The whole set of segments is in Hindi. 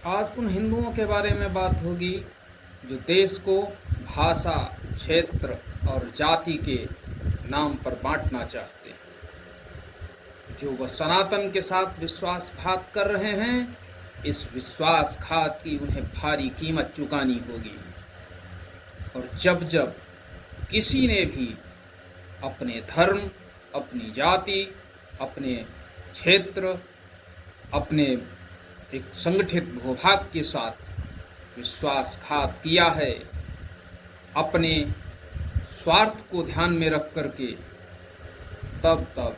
आज उन हिंदुओं के बारे में बात होगी जो देश को भाषा, क्षेत्र और जाति के नाम पर बांटना चाहते हैं। जो वह सनातन के साथ विश्वासघात कर रहे हैं, इस विश्वासघात की उन्हें भारी कीमत चुकानी होगी। और जब जब किसी ने भी अपने धर्म, अपनी जाति, अपने क्षेत्र, अपने एक संगठित भूभाग के साथ विश्वासघात किया है, अपने स्वार्थ को ध्यान में रख करके, तब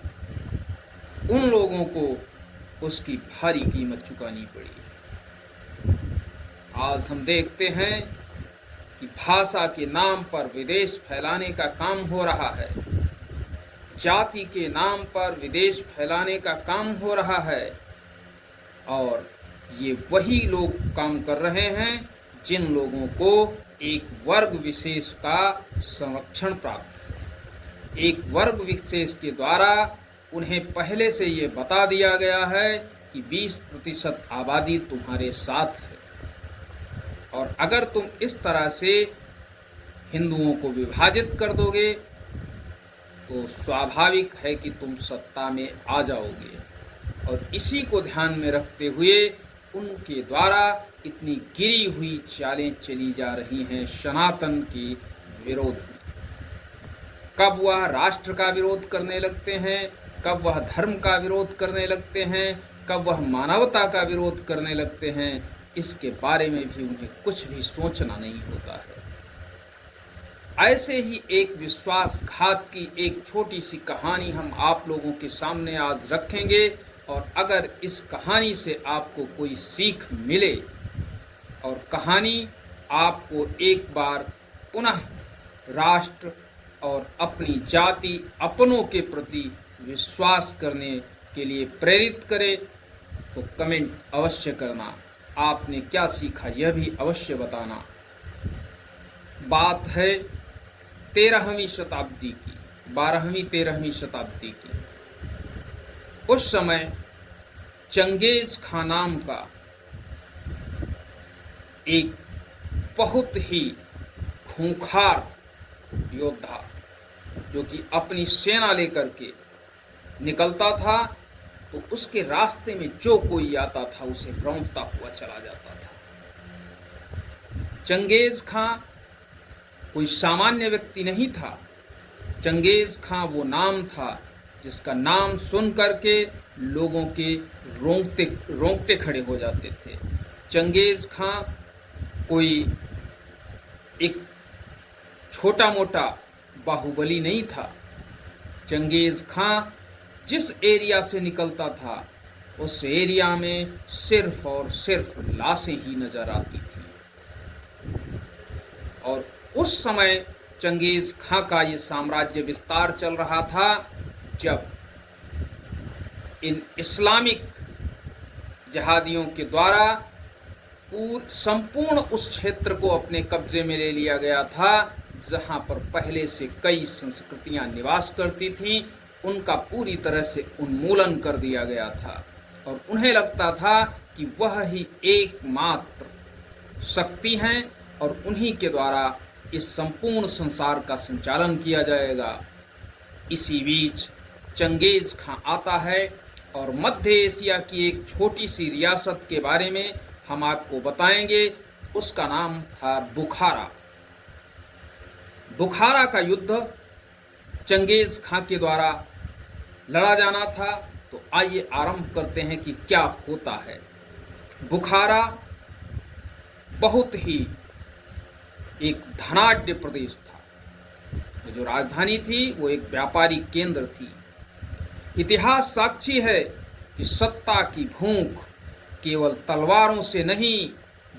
उन लोगों को उसकी भारी कीमत चुकानी पड़ी। आज हम देखते हैं कि भाषा के नाम पर विदेश फैलाने का काम हो रहा है, जाति के नाम पर विदेश फैलाने का काम हो रहा है, और ये वही लोग काम कर रहे हैं जिन लोगों को एक वर्ग विशेष का संरक्षण प्राप्त है। एक वर्ग विशेष के द्वारा उन्हें पहले से ये बता दिया गया है कि 20% आबादी तुम्हारे साथ है, और अगर तुम इस तरह से हिंदुओं को विभाजित कर दोगे तो स्वाभाविक है कि तुम सत्ता में आ जाओगे। और इसी को ध्यान में रखते हुए उनके द्वारा इतनी गिरी हुई चालें चली जा रही हैं सनातन के विरोध में। कब वह राष्ट्र का विरोध करने लगते हैं, कब वह धर्म का विरोध करने लगते हैं, कब वह मानवता का विरोध करने लगते हैं, इसके बारे में भी उन्हें कुछ भी सोचना नहीं होता है। ऐसे ही एक विश्वासघात की एक छोटी सी कहानी हम आप लोगों के सामने आज रखेंगे, और अगर इस कहानी से आपको कोई सीख मिले और कहानी आपको एक बार पुनः राष्ट्र और अपनी जाति, अपनों के प्रति विश्वास करने के लिए प्रेरित करे, तो कमेंट अवश्य करना। आपने क्या सीखा यह भी अवश्य बताना। बात है 13वीं शताब्दी की, 12वीं 13वीं शताब्दी की। उस समय चंगेज खां नाम का एक बहुत ही खूंखार योद्धा, जो कि अपनी सेना लेकर के निकलता था, तो उसके रास्ते में जो कोई आता था उसे रौंदता हुआ चला जाता था। चंगेज खां कोई सामान्य व्यक्ति नहीं था। चंगेज खां वो नाम था जिसका नाम सुन करके लोगों के रोंगटे खड़े हो जाते थे। चंगेज खां कोई एक छोटा मोटा बाहुबली नहीं था। चंगेज खां जिस एरिया से निकलता था, उस एरिया में सिर्फ और सिर्फ लाशें ही नजर आती थी। और उस समय चंगेज खां का ये साम्राज्य विस्तार चल रहा था, जब इन इस्लामिक जहादियों के द्वारा संपूर्ण उस क्षेत्र को अपने कब्जे में ले लिया गया था, जहां पर पहले से कई संस्कृतियां निवास करती थीं। उनका पूरी तरह से उन्मूलन कर दिया गया था, और उन्हें लगता था कि वह ही एकमात्र शक्ति हैं और उन्हीं के द्वारा इस संपूर्ण संसार का संचालन किया जाएगा। इसी बीच चंगेज खां आता है, और मध्य एशिया की एक छोटी सी रियासत के बारे में हम आपको बताएंगे। उसका नाम था बुखारा। बुखारा का युद्ध चंगेज खां के द्वारा लड़ा जाना था। तो आइए आरंभ करते हैं कि क्या होता है। बुखारा बहुत ही एक धनाढ्य प्रदेश था। जो राजधानी थी वो एक व्यापारिक केंद्र थी। इतिहास साक्षी है कि सत्ता की भूख केवल तलवारों से नहीं,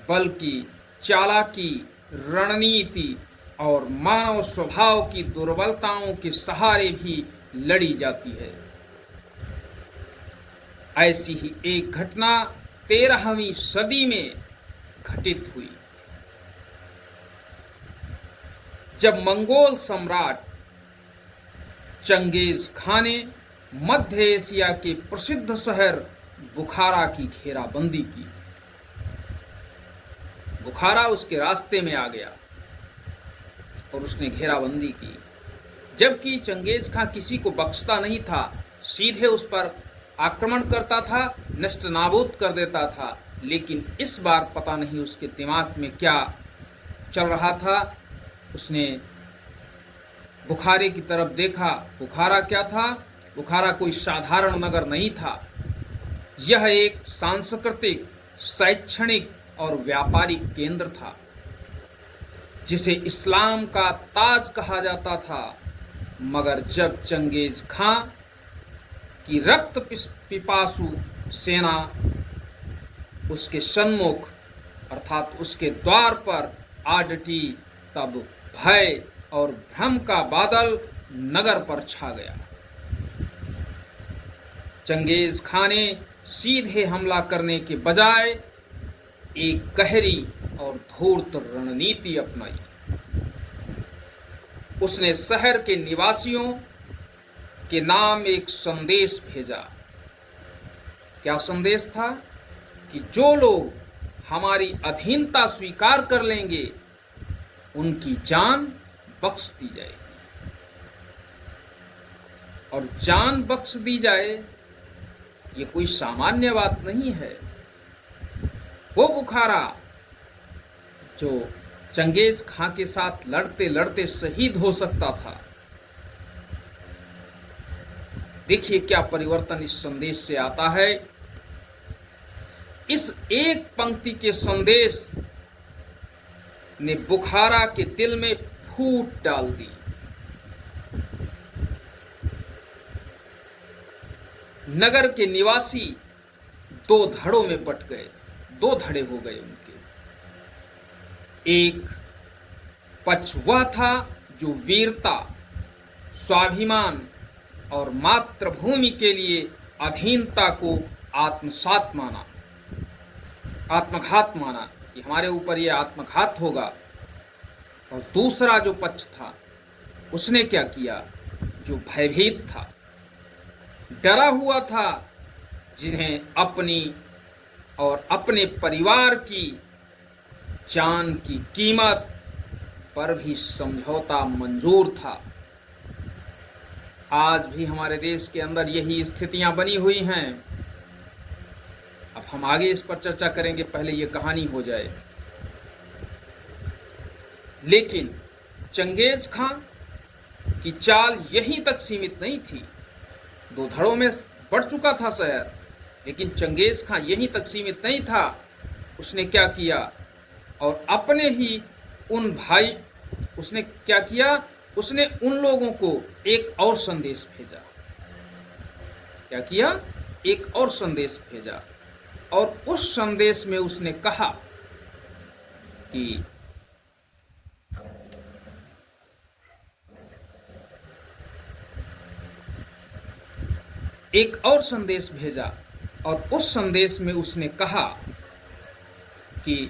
बल्कि चालाकी, रणनीति और मानव स्वभाव की दुर्बलताओं के सहारे भी लड़ी जाती है। ऐसी ही एक घटना 13वीं सदी में घटित हुई, जब मंगोल सम्राट चंगेज खां ने मध्य एशिया के प्रसिद्ध शहर बुखारा की घेराबंदी की। बुखारा उसके रास्ते में आ गया और उसने घेराबंदी की। जबकि चंगेज खां किसी को बख्शता नहीं था, सीधे उस पर आक्रमण करता था, नष्ट नाबूद कर देता था। लेकिन इस बार पता नहीं उसके दिमाग में क्या चल रहा था। उसने बुखारे की तरफ देखा। बुखारा क्या था? बुखारा कोई साधारण नगर नहीं था। यह एक सांस्कृतिक, शैक्षणिक और व्यापारिक केंद्र था, जिसे इस्लाम का ताज कहा जाता था। मगर जब चंगेज खां की रक्त पिपासु सेना उसके सन्मुख अर्थात उसके द्वार पर आ डटी, तब भय और भ्रम का बादल नगर पर छा गया। चंगेज खां ने सीधे हमला करने के बजाय एक गहरी और धूर्त रणनीति अपनाई। उसने शहर के निवासियों के नाम एक संदेश भेजा। क्या संदेश था? कि जो लोग हमारी अधीनता स्वीकार कर लेंगे, उनकी जान बख्श दी जाएगी। और जान बख्श दी जाए, ये कोई सामान्य बात नहीं है। वो बुखारा जो चंगेज खां के साथ लड़ते लड़ते शहीद हो सकता था, देखिए क्या परिवर्तन इस संदेश से आता है। इस एक पंक्ति के संदेश ने बुखारा के दिल में फूट डाल दी। नगर के निवासी दो धड़ों में बट गए, दो धड़े हो गए उनके। एक पक्ष वह था जो वीरता, स्वाभिमान और मातृभूमि के लिए अधीनता को आत्मसात माना, आत्मघात माना कि हमारे ऊपर यह आत्मघात होगा। और दूसरा जो पक्ष था, उसने क्या किया? जो भयभीत था, डरा हुआ था, जिन्हें अपनी और अपने परिवार की जान की कीमत पर भी समझौता मंजूर था। आज भी हमारे देश के अंदर यही स्थितियां बनी हुई हैं। अब हम आगे इस पर चर्चा करेंगे, पहले ये कहानी हो जाए। लेकिन चंगेज खां की चाल यहीं तक सीमित नहीं थी। दो धड़ों में बढ़ चुका था शहर, लेकिन चंगेज खां यहीं तक सीमित नहीं था। उसने क्या किया? और अपने ही उन भाई उसने क्या किया? उसने उन लोगों को एक और संदेश भेजा। क्या किया? एक और संदेश भेजा। और उस संदेश में उसने कहा कि एक और संदेश भेजा और उस संदेश में उसने कहा कि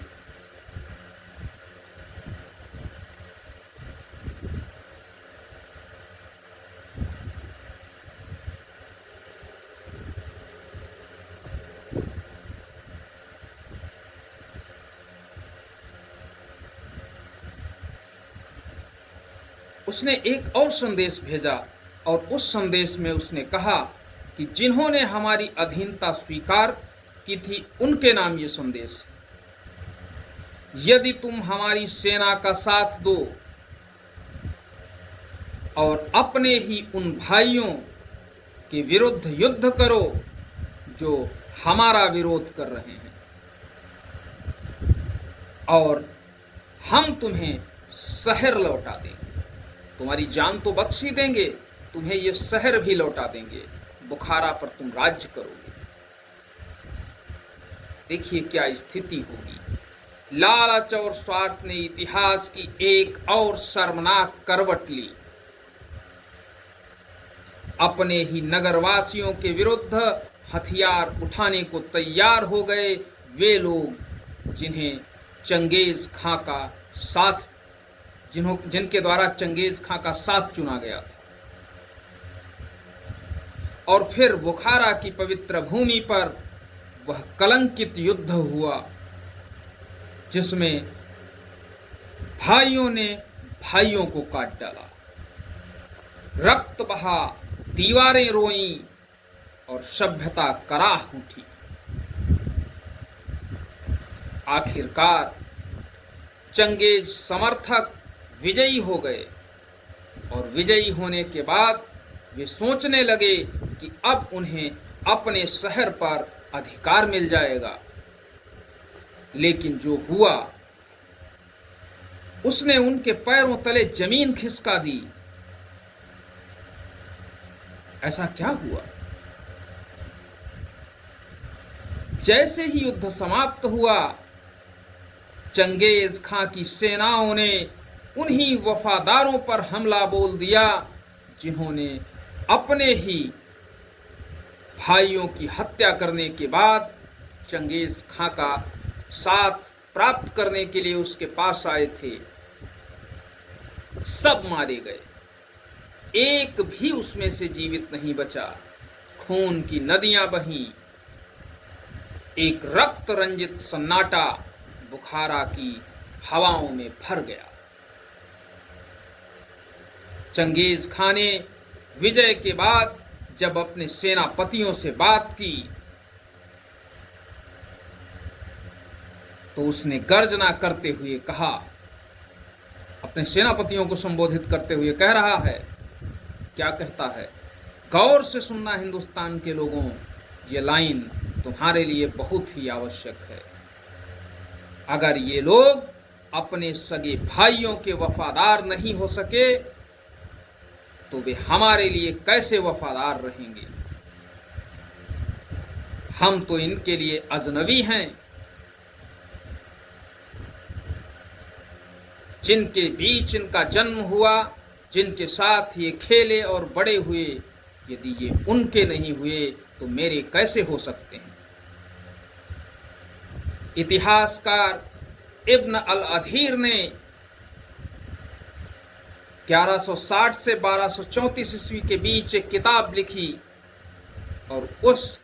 उसने एक और संदेश भेजा और उस संदेश में उसने कहा कि जिन्होंने हमारी अधीनता स्वीकार की थी, उनके नाम ये संदेश है। यदि तुम हमारी सेना का साथ दो और अपने ही उन भाइयों के विरुद्ध युद्ध करो जो हमारा विरोध कर रहे हैं, और हम तुम्हें शहर लौटा देंगे। तुम्हारी जान तो बख्श ही देंगे, तुम्हें ये शहर भी लौटा देंगे। बुखारा पर तुम राज्य करोगे। देखिए क्या स्थिति होगी। लालच और स्वार्थ ने इतिहास की एक और शर्मनाक करवट ली। अपने ही नगरवासियों के विरुद्ध हथियार उठाने को तैयार हो गए वे लोग जिन्हें चंगेज खां का साथ जिनके द्वारा चंगेज खां का साथ चुना गया था। और फिर बुखारा की पवित्र भूमि पर वह कलंकित युद्ध हुआ जिसमें भाइयों ने भाइयों को काट डाला, रक्त बहा, दीवारें रोईं और सभ्यता कराह उठी। आखिरकार चंगेज समर्थक विजयी हो गए और विजयी होने के बाद वे सोचने लगे कि अब उन्हें अपने शहर पर अधिकार मिल जाएगा। लेकिन जो हुआ उसने उनके पैरों तले जमीन खिसका दी। ऐसा क्या हुआ? जैसे ही युद्ध समाप्त हुआ, चंगेज खां की सेनाओं ने उन्हीं वफादारों पर हमला बोल दिया जिन्होंने अपने ही भाइयों की हत्या करने के बाद चंगेज खां का साथ प्राप्त करने के लिए उसके पास आए थे। सब मारे गए, एक भी उसमें से जीवित नहीं बचा। खून की नदियां बहीं, एक रक्त रंजित सन्नाटा बुखारा की हवाओं में भर गया। चंगेज खां ने विजय के बाद जब अपने सेनापतियों से बात की तो उसने गर्जना करते हुए कहा, अपने सेनापतियों को संबोधित करते हुए कह रहा है, क्या कहता है? गौर से सुनना हिंदुस्तान के लोगों, ये लाइन तुम्हारे लिए बहुत ही आवश्यक है। अगर ये लोग अपने सगे भाइयों के वफादार नहीं हो सके तो वे हमारे लिए कैसे वफादार रहेंगे? हम तो इनके लिए अजनबी हैं। जिनके बीच इनका जन्म हुआ, जिनके साथ ये खेले और बड़े हुए, यदि ये उनके नहीं हुए तो मेरे कैसे हो सकते हैं? इतिहासकार इब्न अल अधीर ने 1160 से 1234 ईस्वी के बीच एक किताब लिखी और उस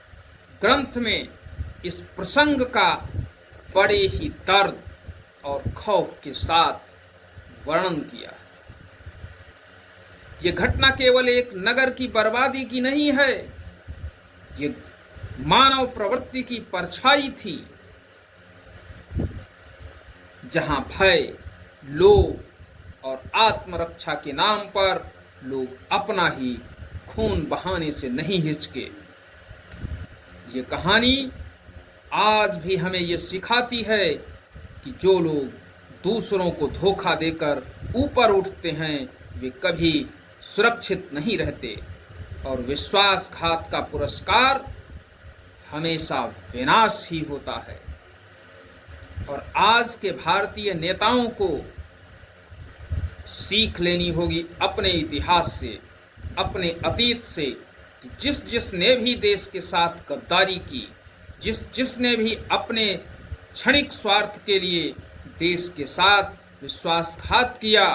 ग्रंथ में इस प्रसंग का बड़े ही दर्द और खौफ के साथ वर्णन किया। ये घटना केवल एक नगर की बर्बादी की नहीं है, ये मानव प्रवृत्ति की परछाई थी, जहां भय, लोभ और आत्मरक्षा के नाम पर लोग अपना ही खून बहाने से नहीं हिचके। ये कहानी आज भी हमें ये सिखाती है कि जो लोग दूसरों को धोखा देकर ऊपर उठते हैं वे कभी सुरक्षित नहीं रहते और विश्वासघात का पुरस्कार हमेशा विनाश ही होता है। और आज के भारतीय नेताओं को सीख लेनी होगी अपने इतिहास से, अपने अतीत से, कि जिसने भी देश के साथ गद्दारी की, जिसने भी अपने क्षणिक स्वार्थ के लिए देश के साथ विश्वासघात किया,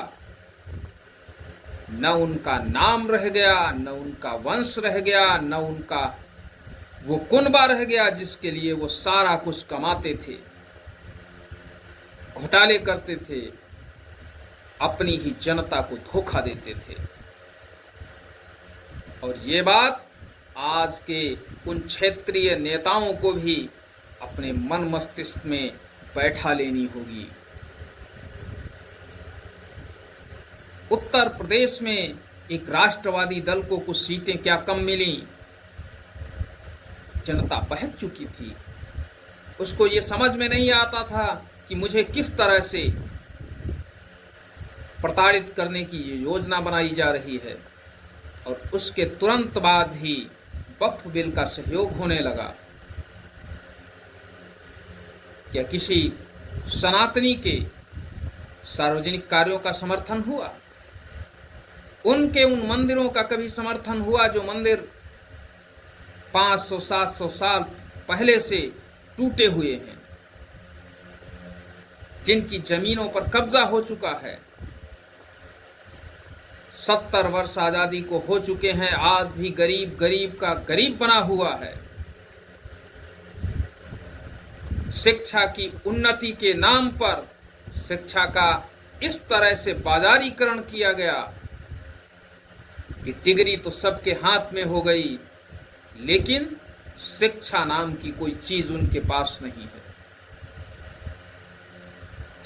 न उनका नाम रह गया, न उनका वंश रह गया, न उनका वो कुनबा रह गया जिसके लिए वो सारा कुछ कमाते थे, घोटाले करते थे, अपनी ही जनता को धोखा देते थे। और ये बात आज के उन क्षेत्रीय नेताओं को भी अपने मन मस्तिष्क में बैठा लेनी होगी। उत्तर प्रदेश में एक राष्ट्रवादी दल को कुछ सीटें क्या कम मिली, जनता बहक चुकी थी। उसको ये समझ में नहीं आता था कि मुझे किस तरह से प्रताड़ित करने की ये योजना बनाई जा रही है। और उसके तुरंत बाद ही वक्फ बिल का सहयोग होने लगा। क्या किसी सनातनी के सार्वजनिक कार्यों का समर्थन हुआ? उनके उन मंदिरों का कभी समर्थन हुआ जो मंदिर 500-700 साल पहले से टूटे हुए हैं, जिनकी जमीनों पर कब्जा हो चुका है? 70 वर्ष आजादी को हो चुके हैं, आज भी गरीब गरीब का गरीब बना हुआ है। शिक्षा की उन्नति के नाम पर शिक्षा का इस तरह से बाजारीकरण किया गया कि डिग्री तो सबके हाथ में हो गई, लेकिन शिक्षा नाम की कोई चीज उनके पास नहीं है।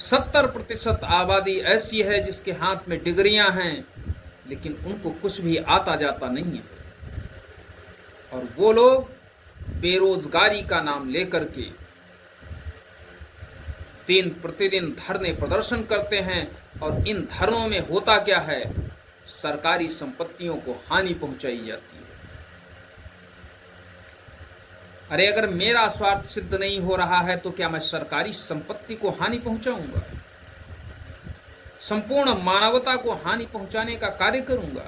70% आबादी ऐसी है जिसके हाथ में डिग्रियां हैं, लेकिन उनको कुछ भी आता जाता नहीं है। और वो लोग बेरोजगारी का नाम लेकर के दिन प्रतिदिन धरने प्रदर्शन करते हैं। और इन धरनों में होता क्या है, सरकारी संपत्तियों को हानि पहुंचाई जाती है। अरे अगर मेरा स्वार्थ सिद्ध नहीं हो रहा है तो क्या मैं सरकारी संपत्ति को हानि पहुंचाऊंगा? संपूर्ण मानवता को हानि पहुंचाने का कार्य करूंगा?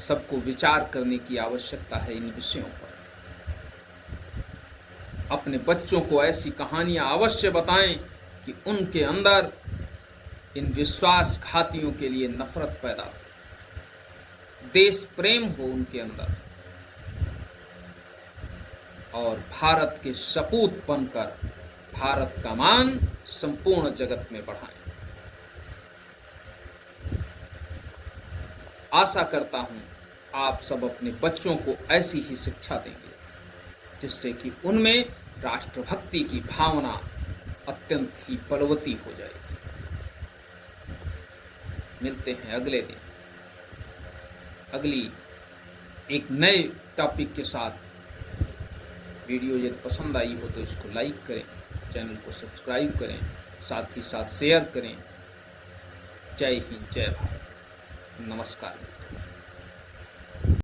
सबको विचार करने की आवश्यकता है इन विषयों पर। अपने बच्चों को ऐसी कहानियां अवश्य बताएं कि उनके अंदर इन विश्वासघातियों के लिए नफरत पैदा हो, देश प्रेम हो उनके अंदर, और भारत के सपूत बनकर भारत का मान संपूर्ण जगत में बढ़ाएं। आशा करता हूं आप सब अपने बच्चों को ऐसी ही शिक्षा देंगे जिससे कि उनमें राष्ट्रभक्ति की भावना अत्यंत ही बलवती हो जाएगी। मिलते हैं अगले दिन अगली एक नए टॉपिक के साथ। वीडियो यदि पसंद आई हो तो इसको लाइक करें, चैनल को सब्सक्राइब करें, साथ ही साथ शेयर करें। जय हिंद, जय भारत, नमस्कार।